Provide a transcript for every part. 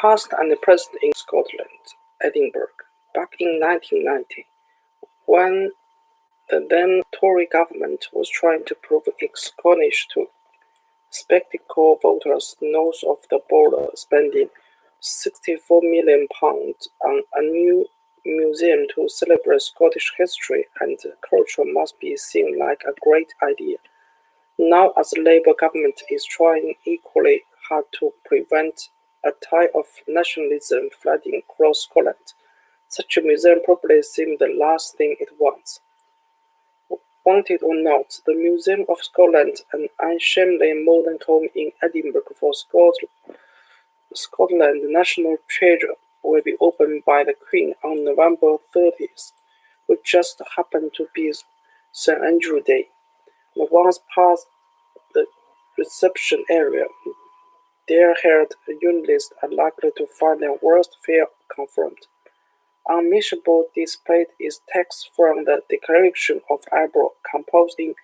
Past and present in Scotland, Edinburgh, back in 1990, when the then Tory government was trying to prove its Scottish to spectacle voters north of the border, spending £64 million on a new museum to celebrate Scottish history and culture must be seen like a great idea. Now, as the Labour government is trying equally hard to prevent a tide of nationalism flooding across Scotland, such a museum probably seems the last thing it wants. Wanted or not, the Museum of Scotland, an unashamedly modern home in Edinburgh for Scotland national treasure, will be opened by the Queen on November 30th, which just happened to be St Andrew Day. And once past the reception area, there-haired journalists are likely to find their worst fear confirmed. Unmissable displayed is text from the Declaration of Arbroath, composed in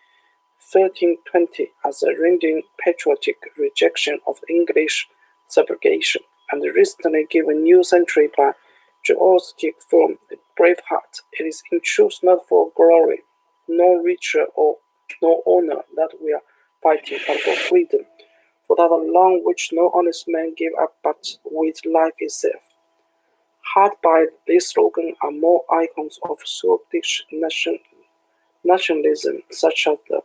1320 as a raging patriotic rejection of English subrogation, and recently given new century by George from Braveheart. It is in truth not for glory, nor richer or nor honor that we are fighting, but for freedom, for that along which no honest man gave up but with life itself. Hard by this slogan are more icons of Scottish nationalism, such as the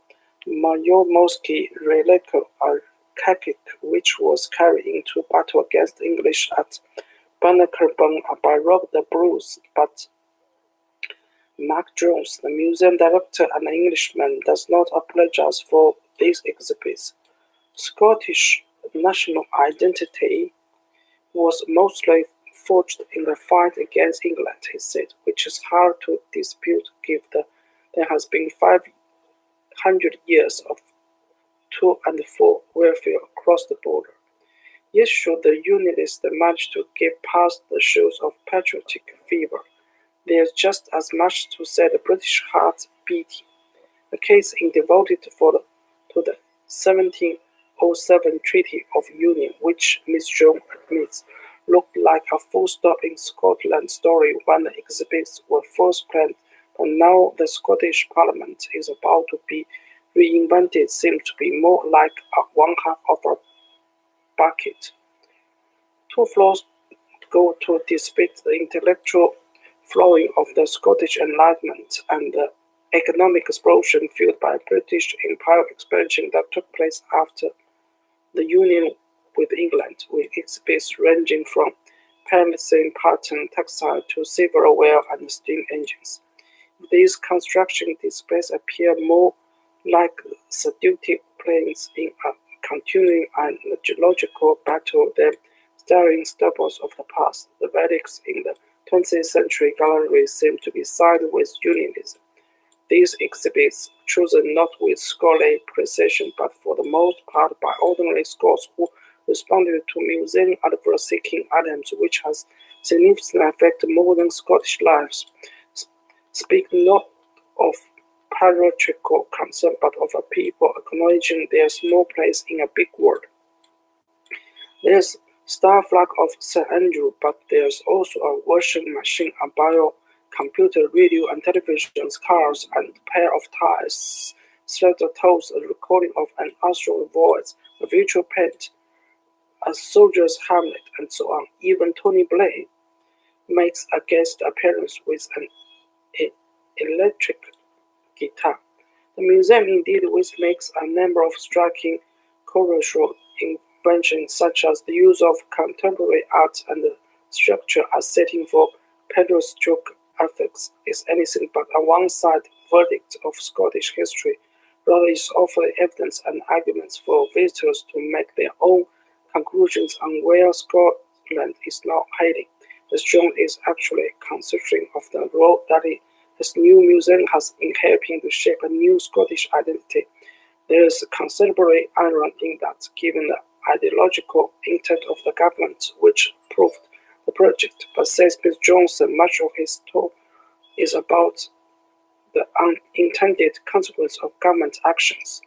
Majormosky relic Archaic, which was carried into battle against English at Bannockburn by Rob the Bruce, but Mark Jones, the museum director and Englishman, does not apologize for these exhibits. Scottish national identity was mostly forged in the fight against England, he said, which is hard to dispute given that there has been 500 years of to and fro warfare across the border. Yet should the Unionists manage to get past the shows of patriotic fever, there is just as much to set the British heart beating. A case in devoted to the 1707 Treaty of Union, which Miss Jones admits looked like a full stop in Scotland's story when the exhibits were first planned, but now the Scottish Parliament is about to be reinvented, seems to be more like one half of a bucket. 2 floors go to depict the intellectual flowing of the Scottish Enlightenment and the economic explosion fueled by British Empire expansion that took place after the union with England, with exhibits ranging from Palestine pattern textile to silverware and steam engines. These construction displays appear more like seductive planes in a continuing and geological battle than staring stubbles of the past. The relics in the 20th century gallery seem to be sided with unionism. These exhibits, chosen not with scholarly precision but for the most part by ordinary Scots who responded to museum adverse-seeking items which has significantly affected modern Scottish lives, speak not of patriotical concern but of a people acknowledging their small place in a big world. There's star flag of St Andrew, but there's also a washing machine, a bio-computer, radio and televisions, cars, and a pair of tires, slender toes, a recording of an astral voice, a virtual paint, a soldier's helmet, and so on. Even Tony Blair makes a guest appearance with an electric guitar. The museum indeed makes a number of striking commercial inventions, such as the use of contemporary art and structure as setting for pedal-stroke effects is anything but a one-sided verdict of Scottish history. Rather, it offers evidence and arguments for visitors to make their own conclusions on where Scotland is now heading. The Strong is actually considering of the role that this new museum has in helping to shape a new Scottish identity. There is considerable irony in that, given the ideological intent of the government, which proved the project. But says Miss Johnson, much of his talk is about the unintended consequence of government actions.